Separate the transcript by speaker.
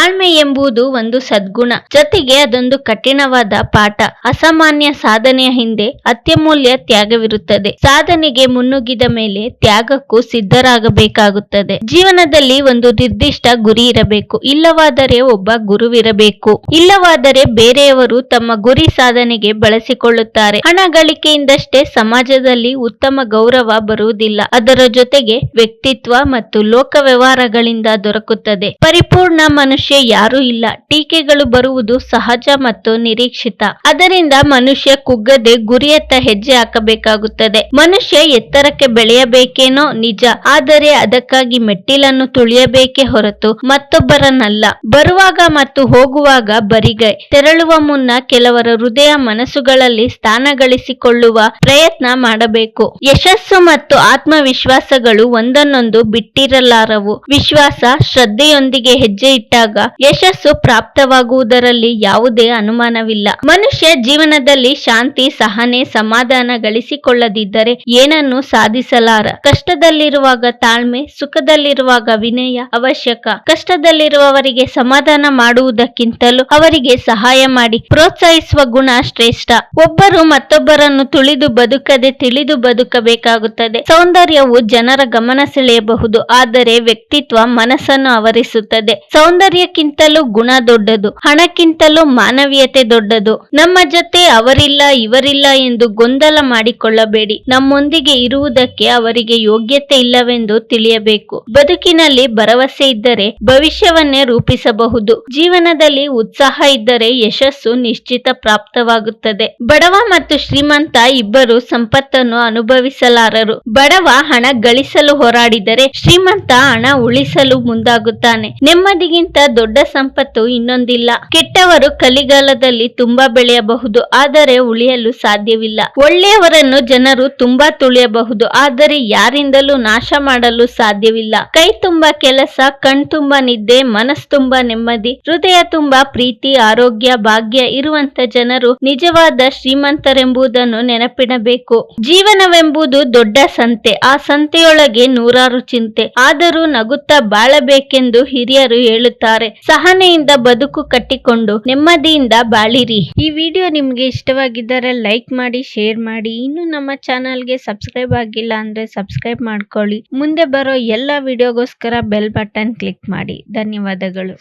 Speaker 1: ತಾಳ್ಮೆ ಎಂಬುದು ಒಂದು ಸದ್ಗುಣ, ಜೊತೆಗೆ ಅದೊಂದು ಕಠಿಣವಾದ ಪಾಠ. ಅಸಾಮಾನ್ಯ ಸಾಧನೆಯ ಹಿಂದೆ ಅತ್ಯಮೂಲ್ಯ ತ್ಯಾಗವಿರುತ್ತದೆ. ಸಾಧನೆಗೆ ಮುನ್ನುಗ್ಗಿದ ಮೇಲೆ ತ್ಯಾಗಕ್ಕೂ ಸಿದ್ಧರಾಗಬೇಕಾಗುತ್ತದೆ. ಜೀವನದಲ್ಲಿ ಒಂದು ನಿರ್ದಿಷ್ಟ ಗುರಿ ಇರಬೇಕು, ಇಲ್ಲವಾದರೆ ಒಬ್ಬ ಗುರುವಿರಬೇಕು. ಇಲ್ಲವಾದರೆ ಬೇರೆಯವರು ತಮ್ಮ ಗುರಿ ಸಾಧನೆಗೆ ಬಳಸಿಕೊಳ್ಳುತ್ತಾರೆ. ಹಣ ಗಳಿಕೆಯಿಂದಷ್ಟೇ ಸಮಾಜದಲ್ಲಿ ಉತ್ತಮ ಗೌರವ ಬರುವುದಿಲ್ಲ, ಅದರ ಜೊತೆಗೆ ವ್ಯಕ್ತಿತ್ವ ಮತ್ತು ಲೋಕ ವ್ಯವಹಾರಗಳಿಂದ ದೊರಕುತ್ತದೆ. ಪರಿಪೂರ್ಣ ಮನುಷ್ಯ ಯಾರೂ ಇಲ್ಲ. ಟೀಕೆಗಳು ಬರುವುದು ಸಹಜ ಮತ್ತು ನಿರೀಕ್ಷಿತ. ಅದರಿಂದ ಮನುಷ್ಯ ಕುಗ್ಗದೆ ಗುರಿಯತ್ತ ಹೆಜ್ಜೆ ಹಾಕಬೇಕಾಗುತ್ತದೆ. ಮನುಷ್ಯ ಎತ್ತರಕ್ಕೆ ಬೆಳೆಯಬೇಕೇನೋ ನಿಜ, ಆದರೆ ಅದಕ್ಕಾಗಿ ಮೆಟ್ಟಿಲನ್ನು ತುಳಿಯಬೇಕೇ ಹೊರತು ಮತ್ತೊಬ್ಬರನ್ನಲ್ಲ. ಬರುವಾಗ ಮತ್ತು ಹೋಗುವಾಗ ಬರಿಗೈ ತೆರಳುವ ಮುನ್ನ ಕೆಲವರ ಹೃದಯ ಮನಸ್ಸುಗಳಲ್ಲಿ ಸ್ಥಾನ ಗಳಿಸಿಕೊಳ್ಳುವ ಪ್ರಯತ್ನ ಮಾಡಬೇಕು. ಯಶಸ್ಸು ಮತ್ತು ಆತ್ಮವಿಶ್ವಾಸಗಳು ಒಂದನ್ನೊಂದು ಬಿಟ್ಟಿರಲಾರವು. ವಿಶ್ವಾಸ, ಶ್ರದ್ಧೆಯೊಂದಿಗೆ ಹೆಜ್ಜೆ ಇಟ್ಟಾಗ ಯಶಸ್ಸು ಪ್ರಾಪ್ತವಾಗುವುದರಲ್ಲಿ ಯಾವುದೇ ಅನುಮಾನವಿಲ್ಲ. ಮನುಷ್ಯ ಜೀವನದಲ್ಲಿ ಶಾಂತಿ, ಸಹನೆ, ಸಮಾಧಾನ ಗಳಿಸಿಕೊಳ್ಳದಿದ್ದರೆ ಏನನ್ನೂ ಸಾಧಿಸಲಾರ. ಕಷ್ಟದಲ್ಲಿರುವಾಗ ತಾಳ್ಮೆ, ಸುಖದಲ್ಲಿರುವಾಗ ವಿನಯ ಅವಶ್ಯಕ. ಕಷ್ಟದಲ್ಲಿರುವವರಿಗೆ ಸಮಾಧಾನ ಮಾಡುವುದಕ್ಕಿಂತಲೂ ಅವರಿಗೆ ಸಹಾಯ ಮಾಡಿ ಪ್ರೋತ್ಸಾಹಿಸುವ ಗುಣ ಶ್ರೇಷ್ಠ. ಒಬ್ಬರು ಮತ್ತೊಬ್ಬರನ್ನು ತುಳಿದು ಬದುಕದೆ ತಿಳಿದು ಬದುಕಬೇಕಾಗುತ್ತದೆ. ಸೌಂದರ್ಯವು ಜನರ ಗಮನ ಸೆಳೆಯಬಹುದು, ಆದರೆ ವ್ಯಕ್ತಿತ್ವ ಮನಸ್ಸನ್ನು ಆವರಿಸುತ್ತದೆ. ಸೌಂದರ್ಯಕ್ಕಿಂತಲೂ ಗುಣ ದೊಡ್ಡದು, ಹಣಕ್ಕಿಂತಲೂ ಮಾನವೀಯತೆ ದೊಡ್ಡದು. ನಮ್ಮ ಜೊತೆ ಅವರಿಲ್ಲ ಇವರಿಲ್ಲ ಎಂದು ಗೊಂದಲ ಮಾಡಿಕೊಳ್ಳಬೇಡಿ. ನಮ್ಮೊಂದಿಗೆ ಇರುವುದಕ್ಕೆ ಅವರಿಗೆ ಯೋಗ್ಯತೆ ಇಲ್ಲವೆಂದು ತಿಳಿಯಬೇಕು. ಬದುಕಿನಲ್ಲಿ ಭರವಸೆ ಇದ್ದರೆ ಭವಿಷ್ಯವನ್ನೇ ರೂಪಿಸಬಹುದು. ಜೀವನದಲ್ಲಿ ಉತ್ಸಾಹ ಇದ್ದರೆ ಯಶಸ್ಸು ನಿಶ್ಚಿತ ಪ್ರಾಪ್ತವಾಗುತ್ತದೆ. ಬಡವ ಮತ್ತು ಶ್ರೀಮಂತ ಇಬ್ಬರು ಸಂಪತ್ತನ್ನು ಅನುಭವಿಸಲಾರರು. ಬಡವ ಹಣ ಗಳಿಸಲು ಹೋರಾಡಿದರೆ ಶ್ರೀಮಂತ ಹಣ ಉಳಿಸಲು ಮುಂದಾಗುತ್ತಾನೆ. ನೆಮ್ಮದಿಗಿಂತ ದೊಡ್ಡ ಸಂಪತ್ತು ಇನ್ನೊಂದಿಲ್ಲ. ಕೆಟ್ಟವರು ಕಲಿಗಾಲದಲ್ಲಿ ತುಂಬಾ ಬೆಳೆಯಬಹುದು, ಆದರೆ ಉಳಿಯಲು ಸಾಧ್ಯವಿಲ್ಲ. ಒಳ್ಳೆಯವರನ್ನು ಜನರು ತುಂಬಾ ತುಳಿಯಬಹುದು, ಆದರೆ ಯಾರಿಂದಲೂ ನಾಶ ಮಾಡಲು ಸಾಧ್ಯವಿಲ್ಲ. ಕೈ ತುಂಬಾ ಕೆಲಸ, ಕಣ್ ತುಂಬಾ ನಿದ್ದೆ, ಮನಸ್ಸು ತುಂಬಾ ನೆಮ್ಮದಿ, ಹೃದಯ ತುಂಬಾ ಪ್ರೀತಿ, ಆರೋಗ್ಯ, ಭಾಗ್ಯ ಇರುವಂತ ಜನರು ನಿಜವಾದ ಶ್ರೀಮಂತರೆಂಬುದನ್ನು ನೆನಪಿಡಬೇಕು. ಜೀವನವೆಂಬುದು ದೊಡ್ಡ ಸಂತೆ. ಆ ಸಂತೆಯೊಳಗೆ ನೂರಾರು ಚಿಂತೆ, ಆದರೂ ನಗುತ್ತಾ ಬಾಳಬೇಕೆಂದು ಹಿರಿಯರು ಹೇಳುತ್ತಾರೆ. ಸಹನೆಯಿಂದ ಬದುಕು ಕಟ್ಟಿಕೊಂಡು ನೆಮ್ಮದಿಯಿಂದ ಬಾಳಿರಿ. ಈ ವಿಡಿಯೋ ನಿಮ್ಗೆ ಇಷ್ಟವಾಗಿದ್ದರೆ ಲೈಕ್ ಮಾಡಿ, ಶೇರ್ ಮಾಡಿ. ಇನ್ನು ನಮ್ಮ ಚಾನಲ್ಗೆ ಸಬ್ಸ್ಕ್ರೈಬ್ ಆಗಿಲ್ಲ ಅಂದ್ರೆ ಸಬ್ಸ್ಕ್ರೈಬ್ ಮಾಡ್ಕೊಳ್ಳಿ. ಮುಂದೆ ಬರೋ ಎಲ್ಲ ವಿಡಿಯೋಗೋಸ್ಕರ ಬೆಲ್ ಬಟನ್ ಕ್ಲಿಕ್ ಮಾಡಿ. ಧನ್ಯವಾದಗಳು.